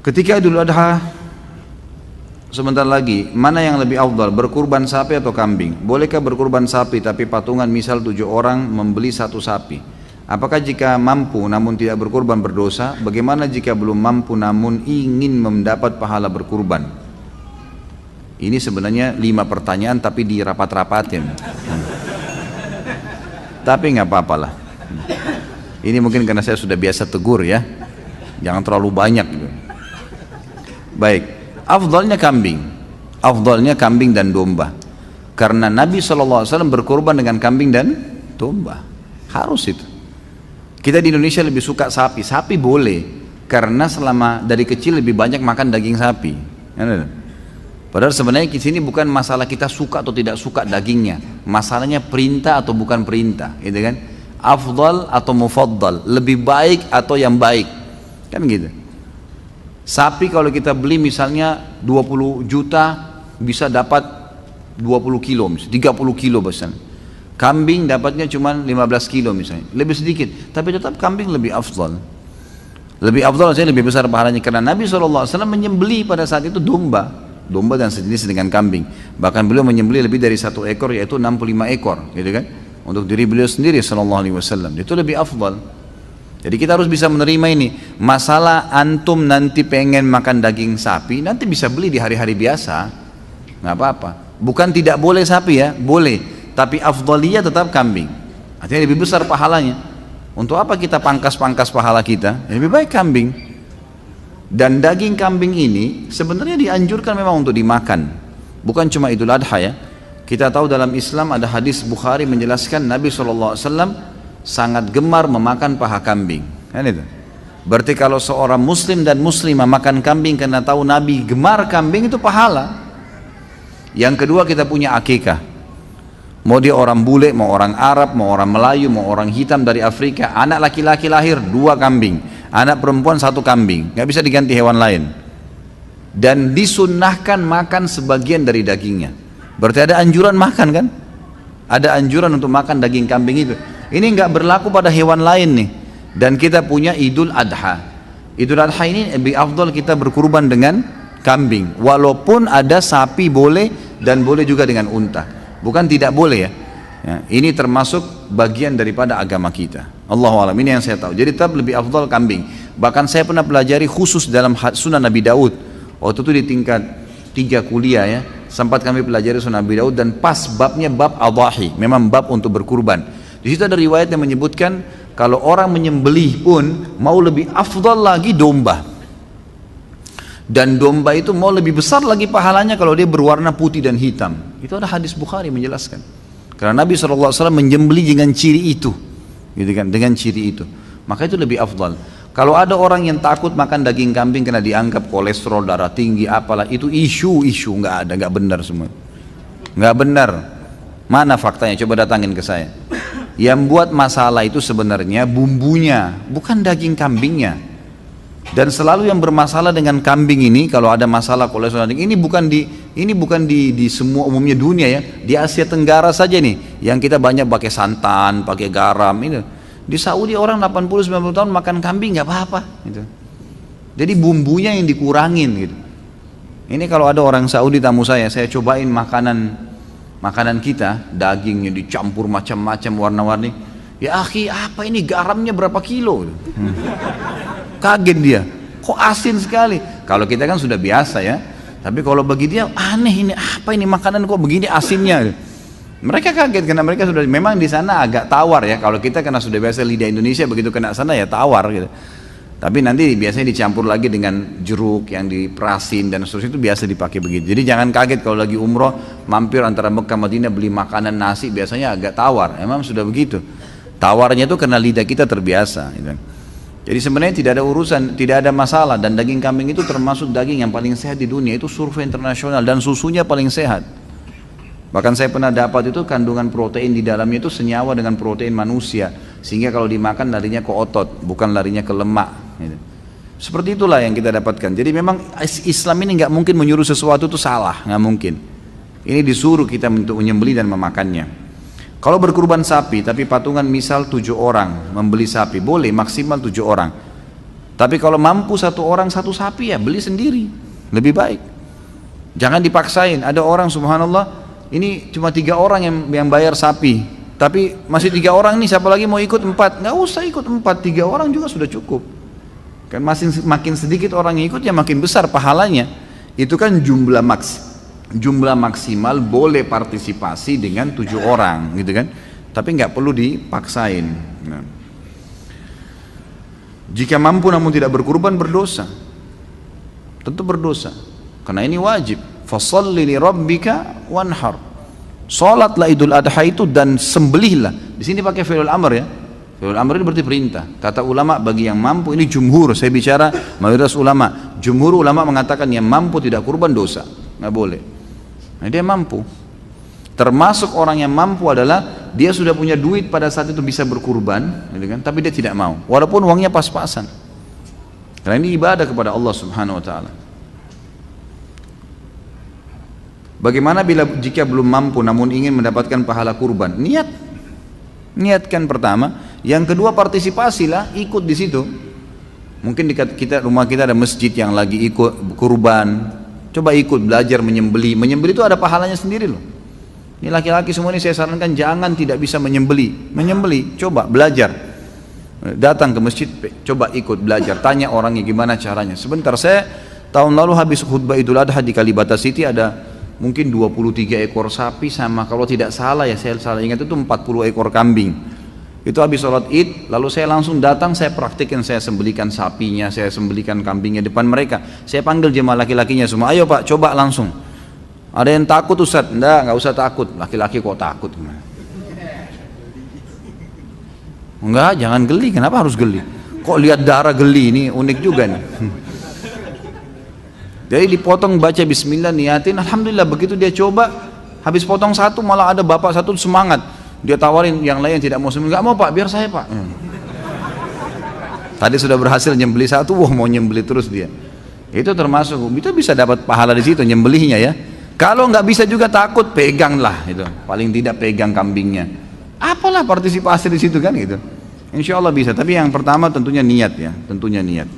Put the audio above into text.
Ketika Idul Adha sebentar lagi, mana yang lebih afdal, berkurban sapi atau kambing? Bolehkah berkurban sapi tapi patungan misal 7 orang membeli 1 sapi? Apakah jika mampu namun tidak berkurban berdosa? Bagaimana jika belum mampu namun ingin mendapat pahala berkurban? Ini sebenarnya 5 pertanyaan tapi dirapat-rapatin. Tapi nggak apa-apalah. Ini mungkin karena saya sudah biasa tegur ya. Jangan terlalu banyak gitu. Baik, afdalnya kambing dan domba. Karena Nabi SAW berkorban dengan kambing dan domba. Harus itu. Kita di Indonesia lebih suka sapi. Sapi boleh, karena selama dari kecil lebih banyak makan daging sapi. Padahal sebenarnya di sini bukan masalah kita suka atau tidak suka dagingnya. Masalahnya perintah atau bukan perintah, gitu kan? Afdal atau mufaddal, lebih baik atau yang baik, kan gitu. Sapi kalau kita beli misalnya 20 juta bisa dapat 20 kilo misalnya, 30 kilo misalnya. Kambing dapatnya cuma 15 kilo misalnya, lebih sedikit, tapi tetap kambing lebih afdal. Lebih afdal artinya lebih besar pahalanya, karena Nabi SAW menyembelih pada saat itu domba dan sejenis dengan kambing. Bahkan beliau menyembelih lebih dari 1 ekor, yaitu 65 ekor, gitu kan? Untuk diri beliau sendiri SAW. Itu lebih afdal. Jadi kita harus bisa menerima ini. Masalah antum nanti pengen makan daging sapi, nanti bisa beli di hari-hari biasa, nggak apa-apa. Bukan tidak boleh sapi ya, boleh. Tapi afdaliyah tetap kambing. Artinya lebih besar pahalanya. Untuk apa kita pangkas-pangkas pahala kita? Ya, lebih baik kambing. Dan daging kambing ini sebenarnya dianjurkan memang untuk dimakan. Bukan cuma Idul Adha ya. Kita tahu dalam Islam ada hadis Bukhari menjelaskan Nabi SAW sangat gemar memakan paha kambing, kan itu. Berarti kalau seorang muslim dan muslimah makan kambing karena tahu Nabi gemar kambing, itu pahala. Yang kedua, kita punya akikah. Mau dia orang bule, mau orang Arab, mau orang Melayu, mau orang hitam dari Afrika, anak laki-laki lahir 2 kambing, anak perempuan 1 kambing, nggak bisa diganti hewan lain. Dan disunnahkan makan sebagian dari dagingnya. Berarti ada anjuran makan kan? Ada anjuran untuk makan daging kambing itu. Ini nggak berlaku pada hewan lain nih. Dan kita punya Idul Adha. Idul Adha ini lebih afdal kita berkurban dengan kambing. Walaupun ada sapi boleh dan boleh juga dengan unta. Bukan tidak boleh ya. Ini termasuk bagian daripada agama kita. Allahu a'lam, ini yang saya tahu. Jadi tetap lebih afdal kambing. Bahkan saya pernah pelajari khusus dalam Sunan Nabi Daud. Waktu itu di tingkat 3 kuliah ya. Sempat kami pelajari Sunan Nabi Daud dan pas babnya bab adhahi. Memang bab untuk berkurban. Di situ ada riwayat yang menyebutkan kalau orang menyembelih pun mau lebih afdal lagi domba. Dan domba itu mau lebih besar lagi pahalanya kalau dia berwarna putih dan hitam. Itu ada hadis Bukhari menjelaskan. Karena Nabi SAW menyembelih dengan ciri itu, gitu kan? Dengan ciri itu. Maka itu lebih afdal. Kalau ada orang yang takut makan daging kambing karena dianggap kolesterol, darah tinggi, apalah, itu isu nggak ada, nggak benar semua. Nggak benar. Mana faktanya? Coba datangin ke saya. Yang buat masalah itu sebenarnya bumbunya, bukan daging kambingnya. Dan selalu yang bermasalah dengan kambing ini, kalau ada masalah kolesterol, ini bukan di semua umumnya dunia ya. Di Asia Tenggara saja nih, yang kita banyak pakai santan, pakai garam ini. Di Saudi orang 80-90 tahun makan kambing nggak apa-apa. Gitu. Jadi bumbunya yang dikurangin gitu. Ini kalau ada orang Saudi tamu saya cobain makanan kita, dagingnya dicampur macam-macam warna-warni. Ya akhi, apa ini garamnya berapa kilo? Kaget dia, kok asin sekali. Kalau kita kan sudah biasa ya, tapi kalau bagi dia aneh, ini apa ini makanan kok begini asinnya. Mereka kaget karena mereka sudah, memang di sana agak tawar ya. Kalau kita karena sudah biasa lidah Indonesia, begitu kena sana ya tawar gitu. Tapi nanti biasanya dicampur lagi dengan jeruk yang diperasin dan seterusnya, itu biasa dipakai begitu. Jadi jangan kaget kalau lagi umroh mampir antara Mekah Madinah beli makanan nasi, biasanya agak tawar. Emang sudah begitu. Tawarnya itu karena lidah kita terbiasa. Gitu. Jadi sebenarnya tidak ada urusan, tidak ada masalah. Dan daging kambing itu termasuk daging yang paling sehat di dunia. Itu survei internasional, dan susunya paling sehat. Bahkan saya pernah dapat itu kandungan protein di dalamnya itu senyawa dengan protein manusia. Sehingga kalau dimakan larinya ke otot, bukan larinya ke lemak. Gitu. Seperti itulah yang kita dapatkan. Jadi memang Islam ini nggak mungkin menyuruh sesuatu itu salah, nggak mungkin. Ini disuruh kita untuk menyembelih dan memakannya. Kalau berkurban sapi, tapi patungan misal 7 orang membeli sapi, boleh maksimal 7 orang. Tapi kalau mampu satu orang satu sapi ya beli sendiri, lebih baik. Jangan dipaksain. Ada orang subhanallah, ini cuma 3 orang yang bayar sapi, tapi masih 3 orang nih, siapa lagi mau ikut 4? Nggak usah ikut 4, 3 orang juga sudah cukup. Kan makin sedikit orang yang ikut ya makin besar pahalanya. Itu kan jumlah maksimal boleh partisipasi dengan 7 orang gitu kan, tapi nggak perlu dipaksain. Nah. Jika mampu namun tidak berkurban, berdosa, tentu berdosa, karena ini wajib. Fasholli li rabbika wanhar, sholatlah Idul Adha itu dan sembelihlah. Di sini pakai fi'il amr ya. Fi'il amr ini berarti perintah. Kata ulama bagi yang mampu, ini jumhur, saya bicara mayoritas ulama. Jumhur ulama mengatakan yang mampu tidak kurban dosa, nggak boleh. Nah, dia mampu. Termasuk orang yang mampu adalah dia sudah punya duit pada saat itu bisa berkurban, gitu kan? Tapi dia tidak mau, walaupun uangnya pas-pasan. Karena ini ibadah kepada Allah Subhanahu Wa Taala. Bagaimana jika belum mampu namun ingin mendapatkan pahala kurban? Niatkan pertama. Yang kedua, partisipasilah, ikut di situ. Mungkin di rumah kita ada masjid yang lagi ikut kurban. Coba ikut belajar menyembeli. Menyembeli itu ada pahalanya sendiri loh. Ini laki-laki semua ini saya sarankan jangan tidak bisa menyembeli. Menyembeli, coba belajar. Datang ke masjid, coba ikut belajar. Tanya orangnya gimana caranya. Sebentar, saya tahun lalu habis khutbah Idul Adha di Kalibata City, ada mungkin 23 ekor sapi sama, kalau tidak salah ya, saya salah ingat itu 40 ekor kambing. Itu habis sholat id, lalu saya langsung datang, saya praktikin, saya sembelikan sapinya, saya sembelikan kambingnya depan mereka. Saya panggil jemaah laki-lakinya semua, ayo pak, coba langsung. Ada yang takut Ustaz? Nggak usah takut. Laki-laki kok takut? Enggak, jangan geli. Kenapa harus geli? Kok lihat darah geli? Ini unik juga nih. Jadi dipotong, baca bismillah, niatin, alhamdulillah. Begitu dia coba, habis potong satu malah ada bapak satu semangat. Dia tawarin yang lain yang tidak mau sembelih, nggak mau pak, biar saya pak. Tadi sudah berhasil nyembeli satu, wah mau nyembeli terus dia. Itu termasuk, itu bisa dapat pahala di situ nyembelihnya ya. Kalau nggak bisa juga takut, peganglah itu. Paling tidak pegang kambingnya. Apalah partisipasi di situ kan gitu. Insya Allah bisa. Tapi yang pertama tentunya niat ya, tentunya niat.